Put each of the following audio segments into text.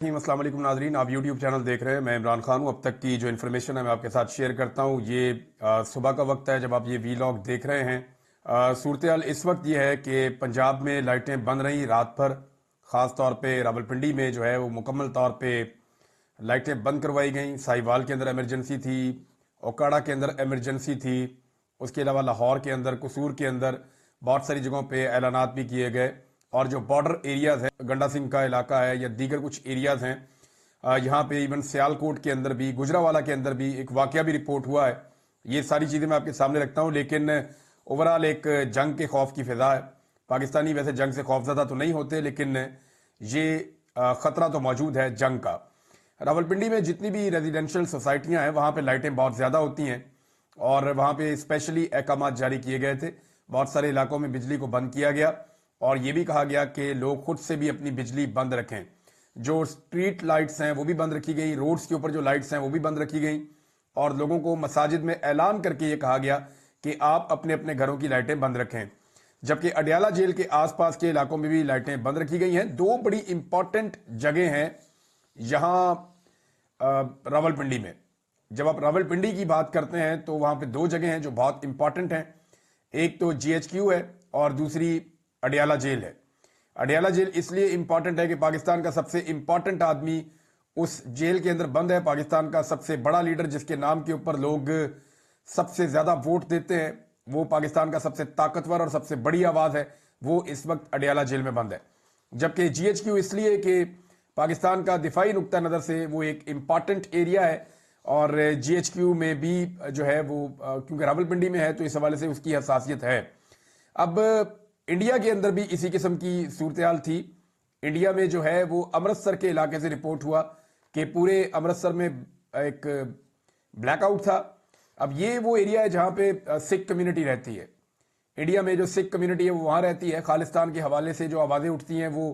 अस्सलाम वालेकुम नाजरीन, आप यूट्यूब चैनल देख रहे हैं। मैं इमरान खान हूँ। अब तक की जो इन्फॉर्मेशन है मैं आपके साथ शेयर करता हूँ। ये सुबह का वक्त है जब आप ये वीलॉग देख रहे हैं। सूरत हाल इस वक्त ये है कि पंजाब में लाइटें बंद रही रात भर। ख़ास तौर पे रावलपिंडी में जो है वो मुकम्मल तौर पे लाइटें बंद करवाई गई। साहिवाल के अंदर एमरजेंसी थी, ओकाड़ा के अंदर एमरजेंसी थी, उसके अलावा लाहौर के अंदर, कसूर के अंदर बहुत सारी जगहों पे ऐलानात भी किए गए। और जो बॉर्डर एरियाज़ हैं, गंडा सिंह का इलाका है या दीगर कुछ एरियाज़ हैं, यहाँ पे इवन सियालकोट के अंदर भी, गुजरावाला के अंदर भी एक वाकया भी रिपोर्ट हुआ है। ये सारी चीज़ें मैं आपके सामने रखता हूँ। लेकिन ओवरऑल एक जंग के खौफ की फिजा है। पाकिस्तानी वैसे जंग से खौफजदा तो नहीं होते, लेकिन ये ख़तरा तो मौजूद है जंग का। रावलपिंडी में जितनी भी रेजिडेंशियल सोसाइटियाँ हैं वहाँ पे लाइटें बहुत ज़्यादा होती हैं और वहाँ पे स्पेशली अहकामात जारी किए गए थे। बहुत सारे इलाकों में बिजली को बंद किया गया और ये भी कहा गया कि लोग खुद से भी अपनी बिजली बंद रखें। जो स्ट्रीट लाइट्स हैं वो भी बंद रखी गई, रोड्स के ऊपर जो लाइट्स हैं वो भी बंद रखी गई और लोगों को मसाजिद में ऐलान करके ये कहा गया कि आप अपने अपने घरों की लाइटें बंद रखें। जबकि अडियाला जेल के आसपास के इलाकों में भी लाइटें बंद रखी गई हैं। दो बड़ी इंपॉर्टेंट जगह हैं यहाँ रावलपिंडी में। जब आप रावलपिंडी की बात करते हैं तो वहाँ पे दो जगह हैं जो बहुत इंपॉर्टेंट हैं। एक तो GHQ है और दूसरी अडियाला जेल है। अडियाला जेल इसलिए इंपॉर्टेंट है कि पाकिस्तान का सबसे इंपॉर्टेंट आदमी उस जेल के अंदर बंद है। पाकिस्तान का सबसे बड़ा लीडर जिसके नाम के ऊपर लोग सबसे ज़्यादा वोट देते हैं, वो पाकिस्तान का सबसे ताकतवर और सबसे बड़ी आवाज़ है, वो इस वक्त अडियाला जेल में बंद है। जबकि GHQ इसलिए कि पाकिस्तान का दिफाई नुक्ता नज़र से वो एक इम्पॉर्टेंट एरिया है और GHQ में भी जो है वो क्योंकि रावलपिंडी में है तो इस हवाले से उसकी हसासियत है। अब इंडिया के अंदर भी इसी किस्म की सूरत हाल थी। इंडिया में जो है वो अमृतसर के इलाके से रिपोर्ट हुआ कि पूरे अमृतसर में एक ब्लैकआउट था। अब ये वो एरिया है जहाँ पे सिख कम्युनिटी रहती है। इंडिया में जो सिख कम्युनिटी है वो वहाँ रहती है। खालिस्तान के हवाले से जो आवाज़ें उठती हैं वो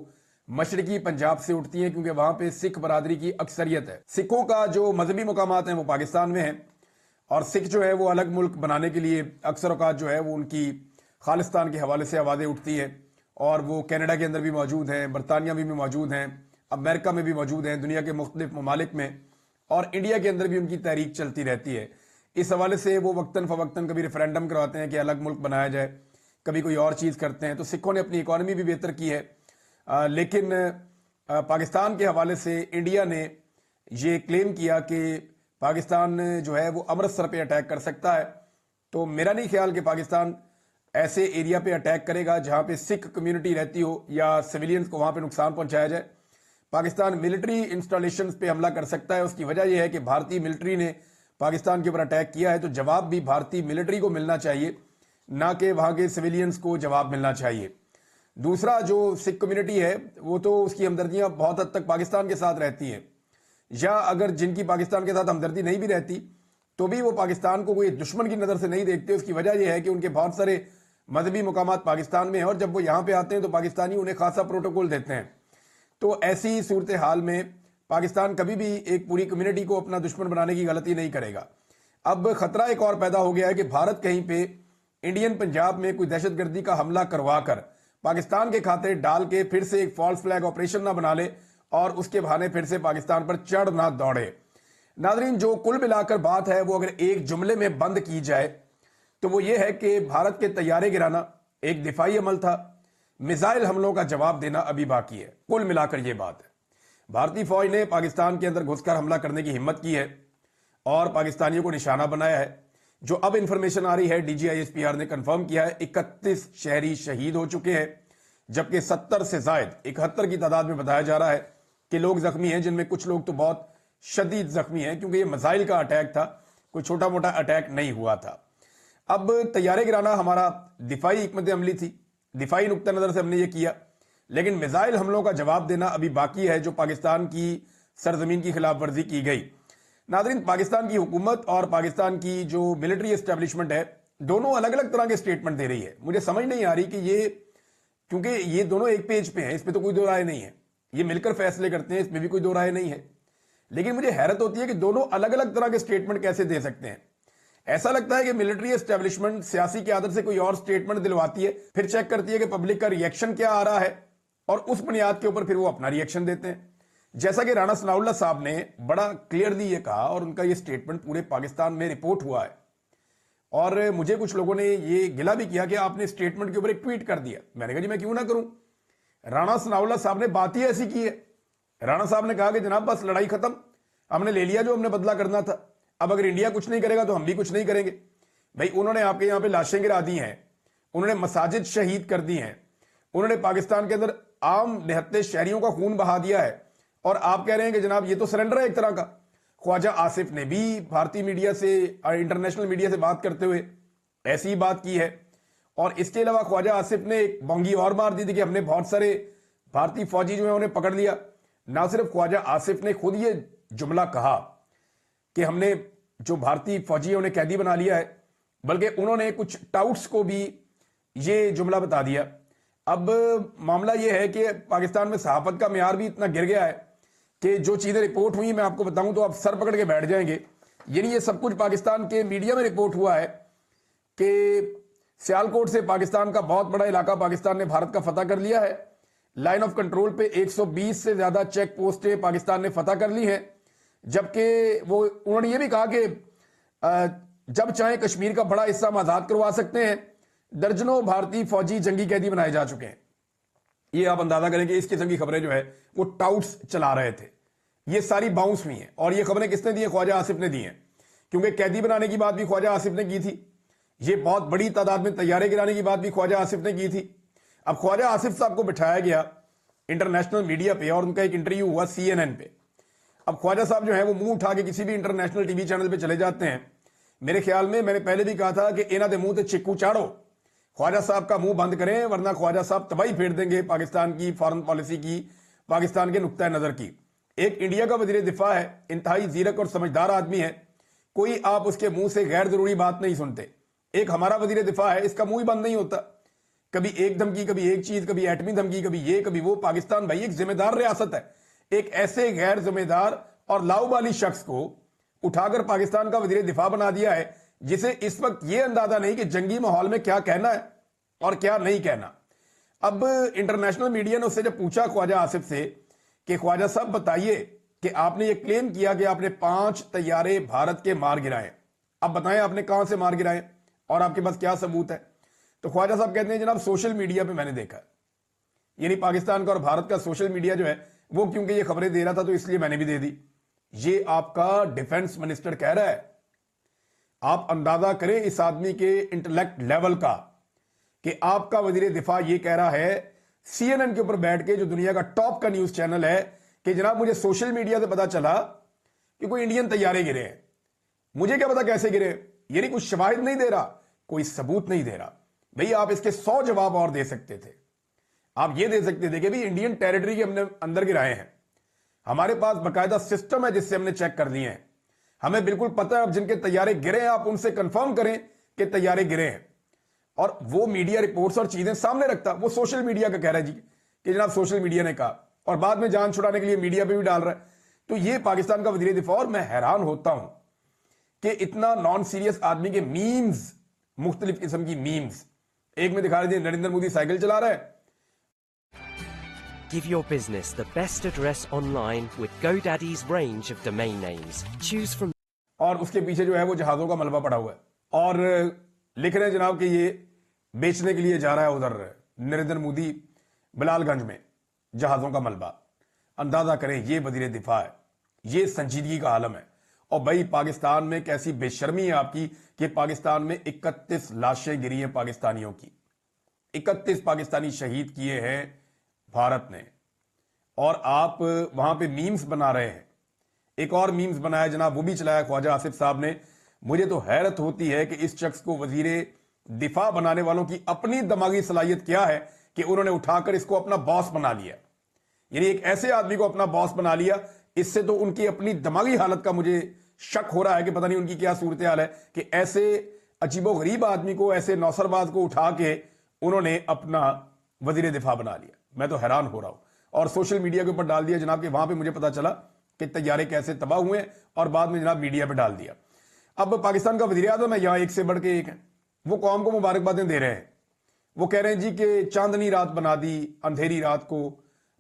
मशरकी पंजाब से उठती हैं क्योंकि वहाँ पे सिख बरादरी की अक्सरियत है। सिखों का जो मजहबी मकामात हैं वो पाकिस्तान में हैं और सिख जो है वो अलग मुल्क बनाने के लिए अक्सर औकात जो है वो उनकी खालिस्तान के हवाले से आवाज़ें उठती हैं और वो कनाडा के अंदर भी मौजूद हैं, बरतानिया में भी मौजूद हैं, अमेरिका में भी मौजूद हैं, दुनिया के मुख्तलिफ ममालिक में, और इंडिया के अंदर भी उनकी तहरीक चलती रहती है। इस हवाले से वो वक्तन फ़वक्तन कभी रेफरेंडम करवाते हैं कि अलग मुल्क बनाया जाए, कभी कोई और चीज़ करते हैं। तो सिखों ने अपनी इकॉनमी भी बेहतर की है। लेकिन पाकिस्तान के हवाले से इंडिया ने ये क्लेम किया कि पाकिस्तान जो है वो अमृतसर पे अटैक कर सकता है। तो मेरा नहीं ख्याल कि पाकिस्तान ऐसे एरिया पे अटैक करेगा जहाँ पे सिख कम्युनिटी रहती हो या सिविलियंस को वहाँ पे नुकसान पहुँचाया जाए। पाकिस्तान मिलिट्री इंस्टॉलेशंस पे हमला कर सकता है। उसकी वजह यह है कि भारतीय मिलिट्री ने पाकिस्तान के ऊपर अटैक किया है तो जवाब भी भारतीय मिलिट्री को मिलना चाहिए, ना कि वहाँ के सिविलियंस को जवाब मिलना चाहिए। दूसरा, जो सिख कम्युनिटी है वो तो उसकी हमदर्दियाँ बहुत हद तक पाकिस्तान के साथ रहती हैं, या अगर जिनकी पाकिस्तान के साथ हमदर्दी नहीं भी रहती तो भी वो पाकिस्तान को कोई दुश्मन की नज़र से नहीं देखते। उसकी वजह यह है कि उनके बहुत सारे मजहबी मकामात पाकिस्तान में हैं और जब वो यहाँ पे आते हैं तो पाकिस्तानी उन्हें खासा प्रोटोकॉल देते हैं। तो ऐसी सूरत हाल में पाकिस्तान कभी भी एक पूरी कम्युनिटी को अपना दुश्मन बनाने की गलती नहीं करेगा। अब खतरा एक और पैदा हो गया है कि भारत कहीं पे इंडियन पंजाब में कोई दहशतगर्दी का हमला करवा कर पाकिस्तान के खाते डाल के फिर से एक फॉल्स फ्लैग ऑपरेशन ना बना ले और उसके बहाने फिर से पाकिस्तान पर चढ़ ना दौड़े। नाजरीन, जो कुल मिलाकर बात है वो अगर एक जुमले में बंद की जाए तो वो ये है कि भारत के तैयारे गिराना एक दिफाई अमल था, मिसाइल हमलों का जवाब देना अभी बाकी है। कुल मिलाकर ये बात है, भारतीय फौज ने पाकिस्तान के अंदर घुसकर हमला करने की हिम्मत की है और पाकिस्तानियों को निशाना बनाया है। जो अब इंफॉर्मेशन आ रही है, DGISPR ने कंफर्म किया है 31 शहरी शहीद हो चुके हैं, जबकि 70 से जायद 71 की तादाद में बताया जा रहा है कि लोग जख्मी हैं, जिनमें कुछ लोग तो बहुत शदीद जख्मी हैं क्योंकि ये मिसाइल का अटैक था, कोई छोटा मोटा अटैक नहीं हुआ था। अब तैयारे गिराना हमारा दिफाई हिकमत अमली थी, दिफाई नुक्ता नज़र से हमने ये किया, लेकिन मिसाइल हमलों का जवाब देना अभी बाकी है जो पाकिस्तान की सरजमीन की खिलाफ वर्जी की गई। नादरीन, पाकिस्तान की हुकूमत और पाकिस्तान की जो मिलिट्री एस्टेब्लिशमेंट है दोनों अलग अलग तरह के स्टेटमेंट दे रही है। मुझे समझ नहीं आ रही कि ये, क्योंकि ये दोनों एक पेज पे हैं, इस पर तो कोई दो राय नहीं है, ये मिलकर फैसले करते हैं, इसमें भी कोई दो राय नहीं है। लेकिन मुझे हैरत होती है कि दोनों अलग अलग तरह के स्टेटमेंट कैसे दे सकते हैं। ऐसा लगता है कि मिलिट्री एस्टेब्लिशमेंट सियासी क़यादत से कोई और स्टेटमेंट दिलवाती है, फिर चेक करती है कि पब्लिक का रिएक्शन क्या आ रहा है और उस बुनियाद के ऊपर फिर वो अपना रिएक्शन देते हैं। जैसा कि राणा सनाउल्लाह साहब ने बड़ा क्लियरली ये कहा और उनका ये स्टेटमेंट पूरे पाकिस्तान में रिपोर्ट हुआ है, और मुझे कुछ लोगों ने ये गिला भी किया कि आपने स्टेटमेंट के ऊपर एक ट्वीट कर दिया। मैंने कहा जी मैं क्यों ना करूं, राणा सनाउल्लाह साहब ने बात ही ऐसी की है। राणा साहब ने कहा कि जनाब बस लड़ाई खत्म, हमने ले लिया जो हमने बदला करना था, अब अगर इंडिया कुछ नहीं करेगा तो हम भी कुछ नहीं करेंगे। भाई उन्होंने आपके यहां पे लाशें गिरा दी हैं, उन्होंने मसाजिद शहीद कर दी हैं, उन्होंने पाकिस्तान के अंदर आम निहत्ते शहरियों का खून बहा दिया है, और आप कह रहे हैं कि जनाब ये तो सरेंडर है एक तरह का। ख्वाजा आसिफ ने भी भारतीय मीडिया से, इंटरनेशनल मीडिया से बात करते हुए ऐसी ही बात की है। और इसके अलावा ख्वाजा आसिफ ने एक बोंगी और मार दी थी कि हमने बहुत सारे भारतीय फौजी जो है उन्हें पकड़ लिया। ना सिर्फ ख्वाजा आसिफ ने खुद ये जुमला कहा कि हमने जो भारतीय फौजी है उन्हें कैदी बना लिया है, बल्कि उन्होंने कुछ टाउट्स को भी ये जुमला बता दिया। अब मामला यह है कि पाकिस्तान में सहाफत का मेयार भी इतना गिर गया है कि जो चीजें रिपोर्ट हुई मैं आपको बताऊं तो आप सर पकड़ के बैठ जाएंगे। यानी ये सब कुछ पाकिस्तान के मीडिया में रिपोर्ट हुआ है कि सियालकोट से पाकिस्तान का बहुत बड़ा इलाका पाकिस्तान ने भारत का फतह कर लिया है। लाइन ऑफ कंट्रोल पे 120 से ज्यादा चेक पोस्टें पाकिस्तान ने फतह कर ली हैं, जबकि वो उन्होंने ये भी कहा कि जब चाहे कश्मीर का बड़ा हिस्सा हम आजाद करवा सकते हैं। दर्जनों भारतीय फौजी जंगी कैदी बनाए जा चुके हैं। ये आप अंदाजा करें कि इस किस्म की खबरें जो है वो टाउट्स चला रहे थे, ये सारी बाउंस हुई हैं। और ये खबरें किसने दी है? ख्वाजा आसिफ ने दी हैं, क्योंकि कैदी बनाने की बात भी ख्वाजा आसिफ ने की थी, ये बहुत बड़ी तादाद में तैयारे गिराने की बात भी ख्वाजा आसिफ ने की थी। अब ख्वाजा आसिफ साहब को बिठाया गया इंटरनेशनल मीडिया पे और उनका एक इंटरव्यू हुआ CNN पे। अब ख्वाजा साहब जो है वो मुंह उठा के किसी भी इंटरनेशनल टीवी चैनल पे चले जाते हैं। मेरे ख्याल में मैंने पहले भी कहा था कि इन्हां दे मुंह ते चिक्कू चाड़ो, ख्वाजा साहब का मुंह बंद करें, वरना ख्वाजा साहब तबाही फेर देंगे पाकिस्तान की फॉरेन पॉलिसी की, पाकिस्तान के नुक्ता नजर की। एक इंडिया का वजीर दिफा है, इंतहाई जीरक और समझदार आदमी है, कोई आप उसके मुंह से गैर जरूरी बात नहीं सुनते। एक हमारा वजीर दिफा है, इसका मुंह ही बंद नहीं होता, कभी एक धमकी, कभी एक चीज, कभी एटमी धमकी, कभी ये कभी वो। पाकिस्तान भाई एक जिम्मेदार रियासत है, एक ऐसे गैर जिम्मेदार और लाउबाली शख्स को उठाकर पाकिस्तान का वजीर दिफा बना दिया है, जिसे इस वक्त यह अंदाजा नहीं कि जंगी माहौल में क्या कहना है और क्या नहीं कहना। अब इंटरनेशनल मीडिया ने उससे जब पूछा ख्वाजा आसिफ से कि ख्वाजा साहब बताइए कि आपने ये क्लेम किया कि आपने 5 तैयारे भारत के मार गिराए, अब बताएं आपने कहां से मार गिराए और आपके पास क्या सबूत है? तो ख्वाजा साहब कहते हैं जनाब सोशल मीडिया पे मैंने देखा। यानी पाकिस्तान का और भारत का सोशल मीडिया जो है वो क्योंकि ये खबरें दे रहा था तो इसलिए मैंने भी दे दी। ये आपका डिफेंस मिनिस्टर कह रहा है। आप अंदाजा करें इस आदमी के इंटेलेक्ट लेवल का कि आपका वजीर दिफा ये कह रहा है CNN के ऊपर बैठ के, जो दुनिया का टॉप का न्यूज चैनल है, कि जनाब मुझे सोशल मीडिया से पता चला कि कोई इंडियन तैयारे गिरे हैं। मुझे क्या पता कैसे गिरे, यानी कुछ शवाहिद नहीं दे रहा, कोई सबूत नहीं दे रहा। भाई आप इसके 100 जवाब और दे सकते थे। आप ये दे सकते थे कि भाई इंडियन टेरिटरी के हमने अंदर गिराए हैं, हमारे पास बाकायदा सिस्टम है जिससे हमने चेक कर लिए हैं, हमें बिल्कुल पता है अब जिनके तैयारे गिरे हैं आप उनसे कंफर्म करें कि तैयारे गिरे हैं। और वो मीडिया रिपोर्ट्स और चीजें सामने रखता, वो सोशल मीडिया का कह रहा है जी कि जनाब सोशल मीडिया ने कहा, और बाद में जान छुड़ाने के लिए मीडिया पे भी डाल रहा है। तो ये पाकिस्तान का वजीर दिफा, और मैं हैरान होता हूं कि इतना नॉन सीरियस आदमी के मीम्स, मुख्तलिफ किस्म की मीम्स, एक में दिखा रहे थे नरेंद्र मोदी साइकिल चला रहा है। Give your business the best address online with GoDaddy's range of domain names. Choose from. और उसके पीछे जो है वो जहाजों का मलबा पड़ा हुआ है, और लिख रहे हैं जनाब कि ये बेचने के लिए जा रहा है उधर नरेंद्र मोदी बिलालगंज में जहाजों का मलबा। अंदाजा करें ये वजीर दिफा है, ये संजीदगी का आलम है। और भाई पाकिस्तान में कैसी बेशर्मी है आपकी कि पाकिस्तान में 31 लाशें गिरी हैं पाकिस्तानियों की, 31 पाकिस्तानी शहीद किए हैं भारत ने, और आप वहां पे मीम्स बना रहे हैं। एक और मीम्स बनाया जनाब, वो भी चलाया ख्वाजा आसिफ साहब ने। मुझे तो हैरत होती है कि इस शख्स को वजीर दिफा बनाने वालों की अपनी दिमागी सलाहियत क्या है कि उन्होंने उठाकर इसको अपना बॉस बना लिया। यानी एक ऐसे आदमी को अपना बॉस बना लिया, इससे तो उनकी अपनी दिमागी हालत का मुझे शक हो रहा है कि पता नहीं उनकी क्या सूरत हाल है कि ऐसे अजीबो गरीब आदमी को, ऐसे नौसरबाज को उठा के उन्होंने अपना वजीर दिफा बना लिया। मैं तो हैरान हो रहा हूं, और सोशल मीडिया के ऊपर डाल दिया जनाब कि वहां पे मुझे पता चला कि तैयारे कैसे तबाह हुए, और बाद में जनाब मीडिया पे डाल दिया। अब पाकिस्तान का वजीर आज़म है, यहां एक से बढ़ के एक है, वो कौम को मुबारकबादें दे रहे हैं। वो कह रहे हैं जी कि चांदनी रात बना दी, अंधेरी रात को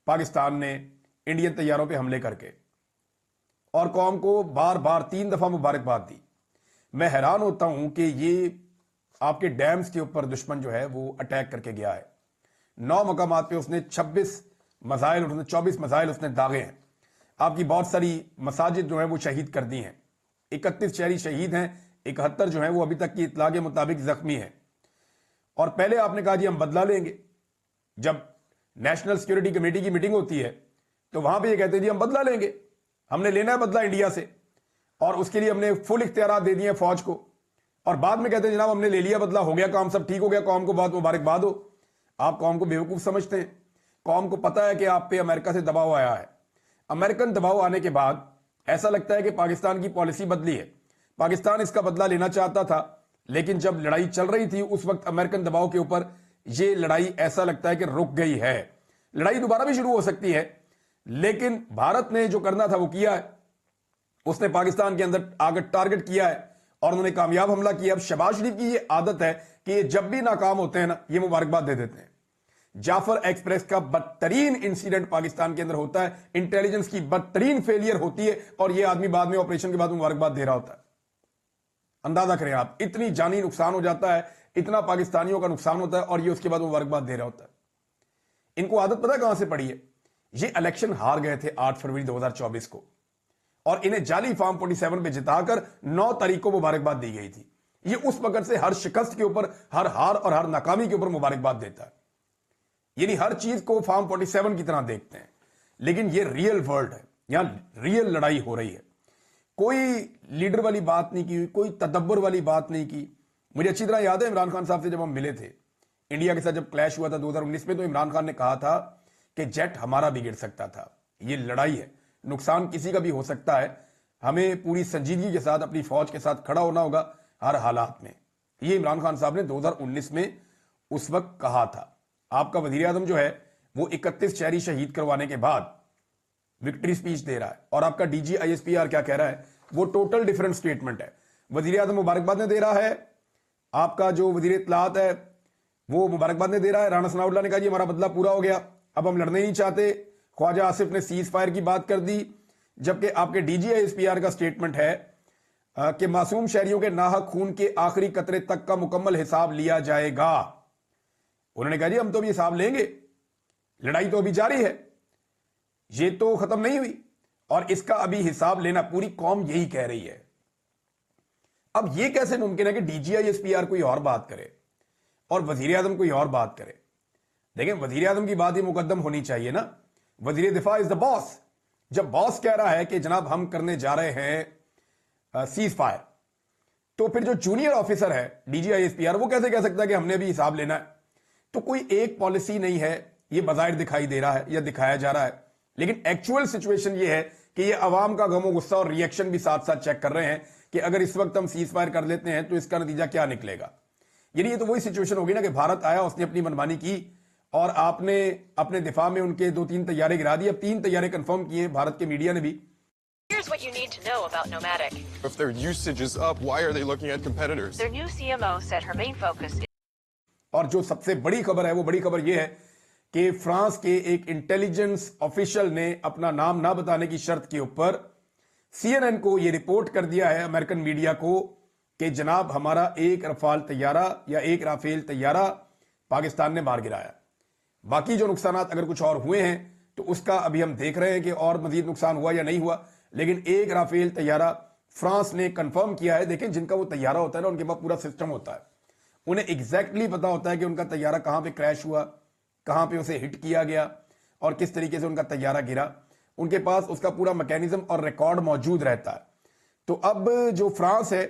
पाकिस्तान ने, इंडियन तैयारों पे हमले करके, और कौम को बार बार 3 दफा मुबारकबाद दी। मैं हैरान होता हूं कि ये आपके डैम्स के ऊपर दुश्मन जो है वो अटैक करके गया है। 9 मकामात पे उसने 24 मिसाइल उसने दागे हैं। आपकी बहुत सारी मसाजिद जो है वो शहीद कर दी हैं। 31 शहरी शहीद हैं, 71 जो है वो अभी तक की इत्तला के मुताबिक जख्मी हैं। और पहले आपने कहा जी हम बदला लेंगे। जब नेशनल सिक्योरिटी कमेटी की मीटिंग होती है तो वहां पे ये कहते हैं जी हम बदला लेंगे, हमने लेना है बदला इंडिया से, और उसके लिए हमने फुल इख्तियारात दे दिए फौज को। और बाद में कहते हैं जनाब हमने ले लिया बदला, हो गया काम, सब ठीक हो गया, कौम को बहुत मुबारकबाद हो। आप कौम को बेवकूफ समझते हैं। कौम को पता है कि आप पे अमेरिका से दबाव आया है। अमेरिकन दबाव आने के बाद ऐसा लगता है कि पाकिस्तान की पॉलिसी बदली है। पाकिस्तान इसका बदला लेना चाहता था, लेकिन जब लड़ाई चल रही थी उस वक्त अमेरिकन दबाव के ऊपर ये लड़ाई ऐसा लगता है कि रुक गई है। लड़ाई दोबारा भी शुरू हो सकती है, लेकिन भारत ने जो करना था वो किया है। उसने पाकिस्तान के अंदर आगे टारगेट किया है और उन्होंने कामयाब हमला किया। अब शहबाज शरीफ की ये आदत है कि ये जब भी नाकाम होते हैं ना, ये मुबारकबाद दे देते हैं। जाफर एक्सप्रेस का बदतरीन इंसिडेंट पाकिस्तान के अंदर होता है, इंटेलिजेंस की बदतरीन फेलियर होती है, और ये आदमी बाद में ऑपरेशन के बाद मुबारकबाद दे रहा होता है। अंदाजा करें आप, इतनी जानी नुकसान हो जाता है, इतना पाकिस्तानियों का नुकसान होता है, और ये उसके बाद मुबारकबाद दे रहा होता है। इनको आदत पता है कहां से पड़ी है? ये इलेक्शन हार गए थे 8 फरवरी 2024 को, और इन्हें जाली फॉर्म 47 पे जिताकर 9 तारीख को मुबारकबाद दी गई थी। ये उस वक्त से हर शिकस्त के ऊपर, हर हार और हर नाकामी के ऊपर मुबारकबाद देता है। यानी हर चीज को फॉर्म 47 की तरह देखते हैं। लेकिन ये रियल वर्ल्ड है, यहां रियल लड़ाई हो रही है। कोई लीडर वाली बात नहीं की, कोई तदब्बर वाली बात नहीं की। मुझे अच्छी तरह याद है इमरान खान साहब से जब हम मिले थे, इंडिया के साथ जब क्लैश हुआ था 2019 में, तो इमरान खान ने कहा था कि जेट हमारा भी गिर सकता था। ये लड़ाई है, नुकसान किसी का भी हो सकता है, हमें पूरी संजीदगी के साथ अपनी फौज के साथ खड़ा होना होगा हर हालात में। ये इमरान खान साहब ने 2019 में उस वक्त कहा था। आपका वजीर आजम जो है वो 31 शहरी शहीद करवाने के बाद विक्ट्री स्पीच दे रहा है, और आपका डीजी ISPR क्या कह रहा है, वो टोटल डिफरेंट स्टेटमेंट है। वजीर आजम मुबारकबाद ने दे रहा है, आपका जो वजीर इत्तलात है वो मुबारकबाद ने दे रहा है। राणा सनाउल्लाह ने कहा जी हमारा बदला पूरा हो गया, अब हम लड़ने नहीं चाहते। ख्वाजा आसिफ ने सीज फायर की बात कर दी, जबकि आपके डीजी ISPR का स्टेटमेंट है कि मासूम शहरियों के नाहक खून के आखिरी कतरे तक का मुकम्मल हिसाब लिया जाएगा। उन्होंने कहा जी हम तो अभी हिसाब लेंगे, लड़ाई तो अभी जारी है, ये तो खत्म नहीं हुई, और इसका अभी हिसाब लेना पूरी कौम यही कह रही है। अब ये कैसे मुमकिन है कि डीजी ISPR कोई और बात करे और वजीर आजम कोई और बात करे? देखें, वजीर आजम की बात ही मुकद्दम होनी चाहिए ना। वजीर दिफा इज द बॉस। जब बॉस कह रहा है कि जनाब हम करने जा रहे हैं सीज फायर, तो फिर जो जूनियर ऑफिसर है डीजी ISPR वो कैसे कह सकता है कि हमने भी हिसाब लेना है? तो कोई एक पॉलिसी नहीं है, ये बाज़ाहिर दिखाई दे रहा है या दिखाया जा रहा है, लेकिन एक्चुअल सिचुएशन ये है कि ये अवाम का गमो गुस्सा और रिएक्शन भी साथ साथ चेक कर रहे हैं कि अगर इस वक्त हम सीज फायर कर लेते हैं तो इसका नतीजा क्या निकलेगा। यानी ये तो वही सिचुएशन होगी ना कि भारत आया, उसने अपनी मनमानी की, और आपने अपने दिफा में उनके 2-3 तैयारे गिरा दी। अब 3 तैयारे कंफर्म किए भारत के मीडिया ने भी। Here's what you need to know about Nomadic. If their usage is up, why are they looking at competitors? Their new CMO said her main focus is और जो सबसे बड़ी खबर है वो बड़ी खबर यह है कि फ्रांस के एक इंटेलिजेंस ऑफिशियल ने अपना नाम ना बताने की शर्त के ऊपर CNN को यह रिपोर्ट कर दिया है, अमेरिकन मीडिया को, कि जनाब हमारा एक रफाल तैयारा या एक राफेल तैयारा पाकिस्तान ने मार गिराया। बाकी जो नुकसान अगर कुछ और हुए हैं तो उसका अभी हम देख रहे हैं कि और मजीद नुकसान हुआ या नहीं हुआ, लेकिन एक राफेल तैयारा फ्रांस ने कंफर्म किया है। देखें, जिनका वो तैयारा होता है ना, उनके पास पूरा सिस्टम होता है, उन्हें एग्जैक्टली पता होता है कि उनका तैयारा कहां पे क्रैश हुआ, कहां पे उसे हिट किया गया और किस तरीके से उनका तैयारा गिरा। उनके पास उसका पूरा मैकेनिज्म और रिकॉर्ड मौजूद रहता है। तो अब जो फ्रांस है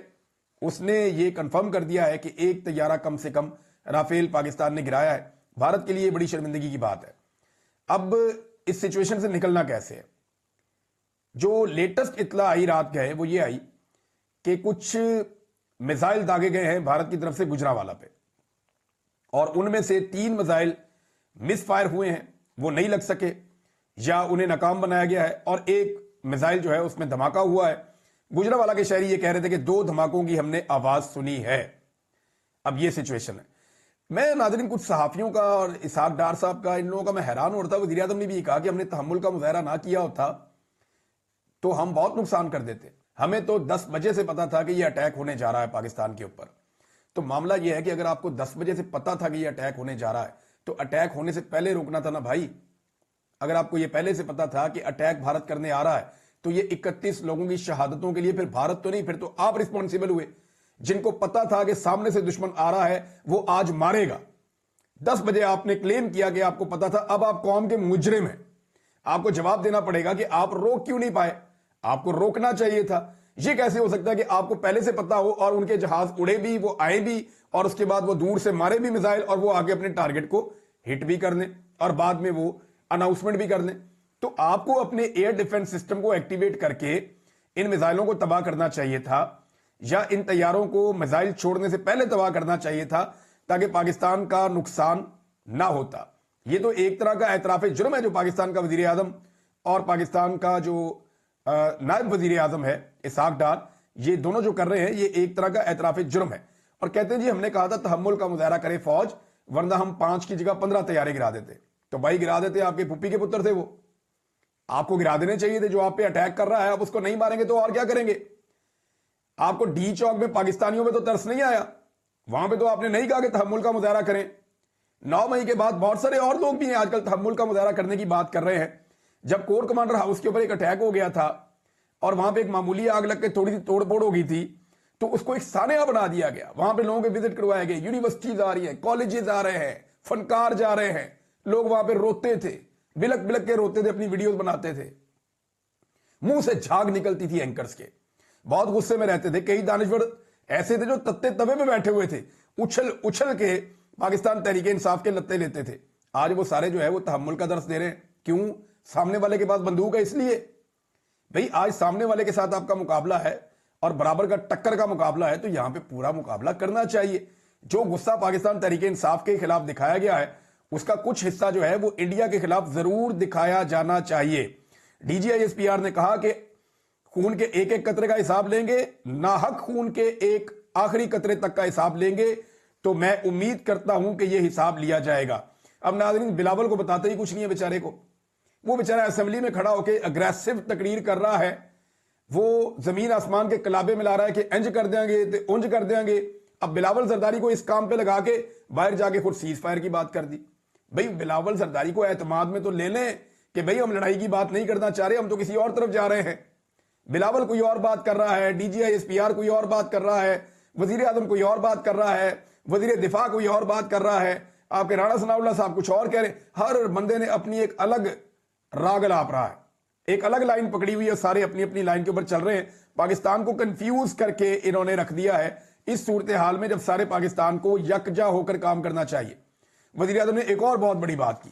उसने ये कंफर्म कर दिया है कि एक तैयारा कम से कम राफेल पाकिस्तान ने गिराया है। भारत के लिए बड़ी शर्मिंदगी की बात है। अब इस सिचुएशन से निकलना कैसे है? जो लेटेस्ट इत्तला आई रात गए वो ये आई कि कुछ मिसाइल दागे गए हैं भारत की तरफ से गुजरांवाला पे, और उनमें से 3 मिसाइल मिस फायर हुए हैं, वो नहीं लग सके या उन्हें नाकाम बनाया गया है, और एक मिसाइल जो है उसमें धमाका हुआ है। गुजरांवाला के शहरी ये कह रहे थे कि 2 धमाकों की हमने आवाज सुनी है। अब ये सिचुएशन है। میں ناظرین کچھ صحافیوں کا اور اسحاق ڈار صاحب کا، ان لوگوں کا میں حیران ہو رہا تھا. وزیر اعظم نے بھی یہ کہا کہ ہم نے تحمل کا مظاہرہ نہ کیا ہوتا تو ہم بہت نقصان کر دیتے. ہمیں تو 10 بجے سے پتا تھا کہ یہ اٹیک ہونے جا رہا ہے پاکستان کے اوپر. تو معاملہ یہ ہے کہ اگر آپ کو 10 بجے سے پتا تھا کہ یہ اٹیک ہونے جا رہا ہے تو اٹیک ہونے سے پہلے روکنا تھا نا بھائی. اگر آپ کو یہ پہلے سے پتا تھا کہ اٹیک بھارت کرنے آ رہا ہے تو یہ 31 لوگوں کی شہادتوں کے لیے پھر بھارت تو نہیں، پھر تو آپ رسپانسیبل ہوئے. جن کو پتا تھا کہ سامنے سے دشمن آ رہا ہے وہ آج مارے گا. 10 بجے آپ نے کلیم کیا کہ آپ کو پتا تھا. اب آپ قوم کے مجرم ہیں. آپ کو جواب دینا پڑے گا کہ آپ روک کیوں نہیں پائے. آپ کو روکنا چاہیے تھا. یہ کیسے ہو سکتا ہے کہ آپ کو پہلے سے پتا ہو اور ان کے جہاز اڑے بھی، وہ آئے بھی، اور اس کے بعد وہ دور سے مارے بھی میزائل، اور وہ آگے اپنے ٹارگٹ کو ہٹ بھی کر دیں اور بعد میں وہ اناؤنسمنٹ بھی کر دیں. تو آپ کو اپنے ایئر ڈیفنس سسٹم کو ایکٹیویٹ کر کے ان میزائلوں کو تباہ کرنا چاہیے تھا، یا ان طیاروں کو میزائل چھوڑنے سے پہلے تباہ کرنا چاہیے تھا تاکہ پاکستان کا نقصان نہ ہوتا. یہ تو ایک طرح کا اعتراف جرم ہے جو پاکستان کا وزیر اعظم اور پاکستان کا جو نائب وزیر اعظم ہے اسحاق ڈار، یہ دونوں جو کر رہے ہیں یہ ایک طرح کا اعتراف جرم ہے. اور کہتے ہیں جی ہم نے کہا تھا تحمل کا مظاہرہ کرے فوج، ورنہ ہم 5 کی جگہ 15 طیارے گرا دیتے. تو بھائی گرا دیتے، آپ کے پھپھی کے پتر تھے وہ، آپ کو گرا دینے چاہیے تھے. جو آپ پہ اٹیک کر رہا ہے آپ اس کو نہیں ماریں گے تو اور کیا کریں گے. آپ کو ڈی چوک میں پاکستانیوں میں تو ترس نہیں آیا؟ وہاں پہ تو آپ نے نہیں کہا کہ تحمل کا مظاہرہ کریں. 9 مئی کے بعد بہت سارے اور لوگ بھی ہیں آج کل تحمل کا مظاہرہ کرنے کی بات کر رہے ہیں. جب کور کمانڈر ہاؤس کے اوپر ایک اٹیک ہو گیا تھا اور وہاں پہ ایک معمولی آگ لگ کے تھوڑی سی توڑ پھوڑ ہو گئی تھی تو اس کو ایک سانحہ بنا دیا گیا. وہاں پہ لوگوں کے وزٹ کروائے گئے، یونیورسٹیز آ رہی ہیں، کالجز آ رہے ہیں، فنکار جا رہے ہیں. لوگ وہاں پہ روتے تھے، بلک بلک کے روتے تھے، اپنی ویڈیوز بناتے تھے، منہ سے جھاگ نکلتی تھی اینکرز کے، بہت غصے میں رہتے تھے. کئی دانشور ایسے تھے جو تتے توے پہ بیٹھے ہوئے تھے، اچھل اچھل کے پاکستان تحریک انصاف کے لتے لیتے تھے. آج وہ سارے جو ہے وہ تحمل کا درس دے رہے ہیں. کیوں؟ سامنے والے کے پاس بندوق ہے اس لیے. بھئی آج سامنے والے کے ساتھ آپ کا مقابلہ ہے اور برابر کا ٹکر کا مقابلہ ہے تو یہاں پہ پورا مقابلہ کرنا چاہیے. جو غصہ پاکستان تحریک انصاف کے خلاف دکھایا گیا ہے اس کا کچھ حصہ جو ہے وہ انڈیا کے خلاف ضرور دکھایا جانا چاہیے. D G I S P R نے کہا کہ خون کے ایک ایک قطرے کا حساب لیں گے، ناحق خون کے ایک آخری قطرے تک کا حساب لیں گے. تو میں امید کرتا ہوں کہ یہ حساب لیا جائے گا. اب ناظرین بلاول کو بتاتے ہی کچھ نہیں ہے بیچارے کو. وہ بیچارہ اسمبلی میں کھڑا ہو کے اگریسو تقریر کر رہا ہے، وہ زمین آسمان کے کلابے ملا رہا ہے کہ انج کر دیں گے تو انج کر دیں گے. اب بلاول زرداری کو اس کام پہ لگا کے باہر جا کے خود سیز فائر کی بات کر دی. بھئی بلاول زرداری کو اعتماد میں تو لے لیں کہ بھئی ہم لڑائی کی بات نہیں کرنا چاہ رہے، ہم تو کسی اور طرف جا رہے ہیں. بلاول کوئی اور بات کر رہا ہے، D G I S P R کوئی اور بات کر رہا ہے، وزیر اعظم کوئی اور بات کر رہا ہے، وزیر دفاع کوئی اور بات کر رہا ہے، آپ کے رانا ثناء اللہ صاحب کچھ اور کہہ رہے ہیں. ہر بندے نے اپنی ایک الگ راگ الاپ رہا ہے، ایک الگ لائن پکڑی ہوئی ہے، سارے اپنی اپنی لائن کے اوپر چل رہے ہیں. پاکستان کو کنفیوز کر کے انہوں نے رکھ دیا ہے اس صورتحال میں جب سارے پاکستان کو یکجا ہو کر کام کرنا چاہیے. وزیر اعظم نے ایک اور بہت بڑی بات کی.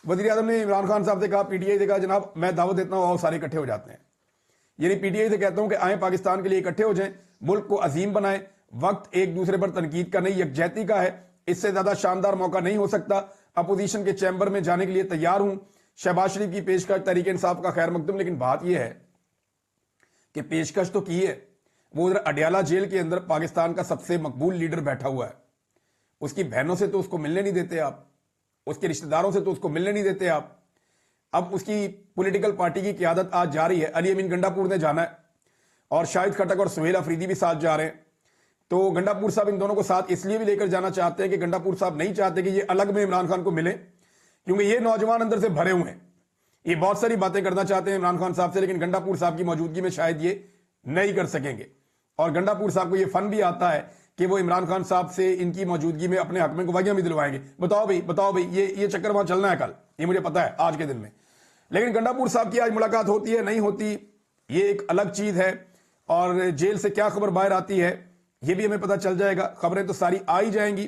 وزیر اعظم نے عمران خان صاحب سے کہا، پی ٹی آئی سے کہا جناب میں دعوت دیتا ہوں آؤ سارے اکٹھے ہو جاتے ہیں. یعنی پی ٹی آئی سے کہتا ہوں کہ آئیں پاکستان کے لیے اکٹھے ہو جائیں، ملک کو عظیم بنائیں. وقت ایک دوسرے پر تنقید کا نہیں، یکجہتی کا ہے. اس سے زیادہ شاندار موقع نہیں ہو سکتا. اپوزیشن کے چیمبر میں جانے کے لیے تیار ہوں. شہباز شریف کی پیشکش تحریک انصاف کا خیر مقدم. لیکن بات یہ ہے کہ پیشکش تو کی ہے، وہ ادھر اڈیالہ جیل کے اندر پاکستان کا سب سے مقبول لیڈر بیٹھا ہوا ہے. اس کی بہنوں سے تو اس کو ملنے نہیں دیتے آپ، اس کے رشتہ داروں سے تو اس کو ملنے نہیں دیتے آپ. اب اس کی پولیٹیکل پارٹی کی قیادت آج جا رہی ہے. علی امین گنڈا پور نے جانا ہے اور شاہد خٹک اور سہیل افریدی بھی ساتھ جا رہے ہیں. تو گنڈا پور صاحب ان دونوں کو ساتھ اس لیے بھی لے کر جانا چاہتے ہیں کہ گنڈا پور صاحب نہیں چاہتے کہ یہ الگ میں عمران خان کو ملے، کیونکہ یہ نوجوان اندر سے بھرے ہوئے ہیں، یہ بہت ساری باتیں کرنا چاہتے ہیں عمران خان صاحب سے، لیکن گنڈا پور صاحب کی موجودگی میں شاید یہ نہیں کر سکیں گے. اور گنڈا پور صاحب کو یہ فن بھی آتا ہے کہ وہ عمران خان صاحب سے ان کی موجودگی میں اپنے حق میں گواہیاں بھی دلوائیں گے. بتاؤ بھائی یہ چکر وہاں چلنا ہے کل، یہ مجھے پتا ہے آج کے دن میں. لیکن گنڈا پور صاحب کی آج ملاقات ہوتی ہے نہیں ہوتی یہ ایک الگ چیز ہے. اور جیل سے کیا خبر باہر آتی ہے یہ بھی ہمیں پتہ چل جائے گا. خبریں تو ساری آ ہی جائیں گی،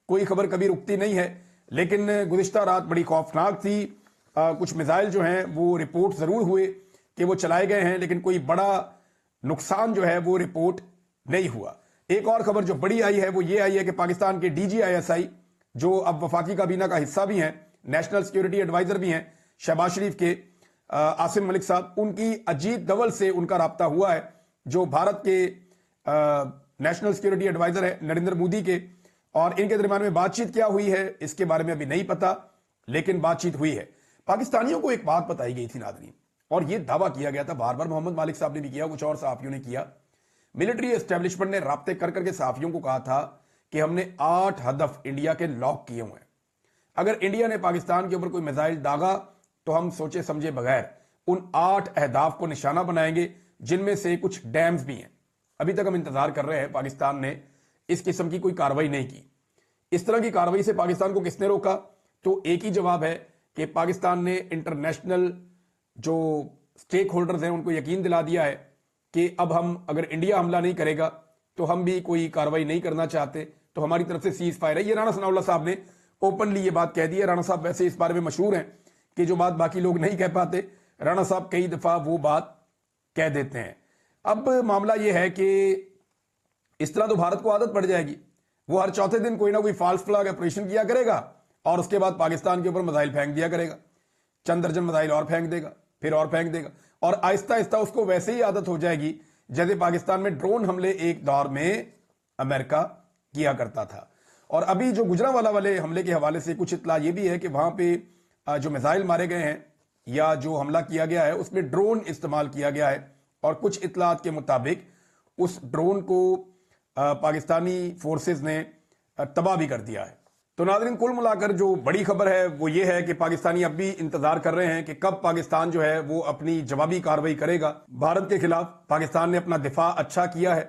کوئی خبر کبھی رکتی نہیں ہے. لیکن گزشتہ رات بڑی خوفناک تھی. کچھ میزائل جو ہیں وہ رپورٹ ضرور ہوئے کہ وہ چلائے گئے ہیں، لیکن کوئی بڑا نقصان جو ہے وہ رپورٹ نہیں ہوا. ایک اور خبر جو بڑی آئی ہے وہ یہ آئی ہے کہ پاکستان کے D G I S I جو اب وفاقی کابینہ کا حصہ بھی ہیں، نیشنل سیکیورٹی ایڈوائزر بھی ہیں شہباز شریف کے، عاصم ملک صاحب، ان کی اجیت ڈوول سے ان کا رابطہ ہوا ہے جو بھارت کے نیشنل سیکیورٹی ایڈوائزر ہے نریندر مودی کے. اور ان کے درمیان میں بات چیت کیا ہوئی ہے اس کے بارے میں ابھی نہیں پتا، لیکن بات چیت ہوئی ہے۔ پاکستانیوں کو ایک بات بتائی گئی تھی ناظرین، اور یہ دعویٰ کیا گیا تھا بار بار، محمد مالک صاحب نے بھی کیا، کچھ اور صحافیوں نے کیا، ملٹری اسٹیبلشمنٹ نے رابطے کر کے صحافیوں کو کہا تھا کہ ہم نے 8 ہدف انڈیا کے لاک کیے ہوئے ہیں، اگر انڈیا نے پاکستان کے اوپر کوئی میزائل داغا تو ہم سوچے سمجھے بغیر ان 8 اہداف کو نشانہ بنائیں گے، جن میں سے کچھ ڈیمز بھی ہیں۔ ابھی تک ہم انتظار کر رہے ہیں، پاکستان نے اس قسم کی کوئی کاروائی نہیں کی۔ اس طرح کی کاروائی سے پاکستان کو کس نے روکا؟ تو ایک ہی جواب ہے کہ پاکستان نے انٹرنیشنل جو سٹیک ہولڈرز ہیں ان کو یقین دلا دیا ہے کہ اب ہم اگر انڈیا حملہ نہیں کرے گا تو ہم بھی کوئی کاروائی نہیں کرنا چاہتے، تو ہماری طرف سے سیز فائر ہے۔ یہ رانا ثناء اللہ صاحب نے اوپنلی یہ بات کہہ دی ہے۔ رانا صاحب ویسے اس بارے میں مشہور ہیں کہ جو بات باقی لوگ نہیں کہہ پاتے، رانا صاحب کئی دفعہ وہ بات کہہ دیتے ہیں۔ اب معاملہ یہ ہے کہ اس طرح تو بھارت کو عادت پڑ جائے گی، وہ ہر چوتھے دن کوئی نہ کوئی فالس فلاگ آپریشن کیا کرے گا اور اس کے بعد پاکستان کے اوپر میزائل پھینک دیا کرے گا، چند درجن میزائل اور پھینک دے گا، پھر اور پھینک دے گا، اور آہستہ آہستہ اس کو ویسے ہی عادت ہو جائے گی جیسے پاکستان میں ڈرون حملے ایک دور میں امریکہ کیا کرتا تھا۔ اور ابھی جو گجرانوالہ والے حملے کے حوالے سے کچھ اطلاع یہ بھی ہے کہ وہاں پہ جو میزائل مارے گئے ہیں یا جو حملہ کیا گیا ہے اس میں ڈرون استعمال کیا گیا ہے، اور کچھ اطلاعات کے مطابق اس ڈرون کو پاکستانی فورسز نے تباہ بھی کر دیا ہے۔ تو ناظرین، کل ملا کر جو بڑی خبر ہے وہ یہ ہے کہ پاکستانی اب بھی انتظار کر رہے ہیں کہ کب پاکستان جو ہے وہ اپنی جوابی کارروائی کرے گا بھارت کے خلاف۔ پاکستان نے اپنا دفاع اچھا کیا ہے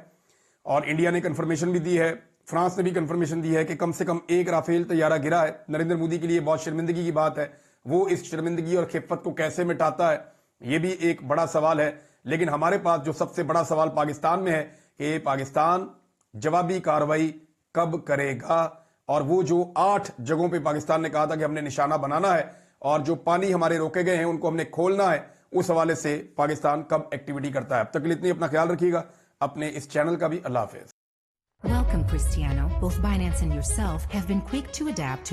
اور انڈیا نے کنفرمیشن بھی دی ہے، فرانس نے بھی کنفرمیشن دی ہے کہ کم سے کم ایک رافیل طیارہ گرا ہے۔ نریندر مودی کے لیے بہت شرمندگی کی بات ہے، وہ اس شرمندگی اور خفت کو کیسے مٹاتا ہے یہ بھی ایک بڑا سوال ہے۔ لیکن ہمارے پاس جو سب سے بڑا سوال پاکستان میں ہے کہ پاکستان جوابی کارروائی کب کرے گا، اور وہ جو 8 جگہوں پہ پاکستان نے کہا تھا کہ ہم نے نشانہ بنانا ہے اور جو پانی ہمارے روکے گئے ہیں ان کو ہم نے کھولنا ہے، اس حوالے سے پاکستان کب ایکٹیویٹی کرتا ہے۔ اب تک اتنی، اپنا خیال رکھیے گا، اپنے اس چینل کا بھی۔ اللہ حافظ۔ Welcome, Cristiano. Both Binance and yourself have been quick to adapt to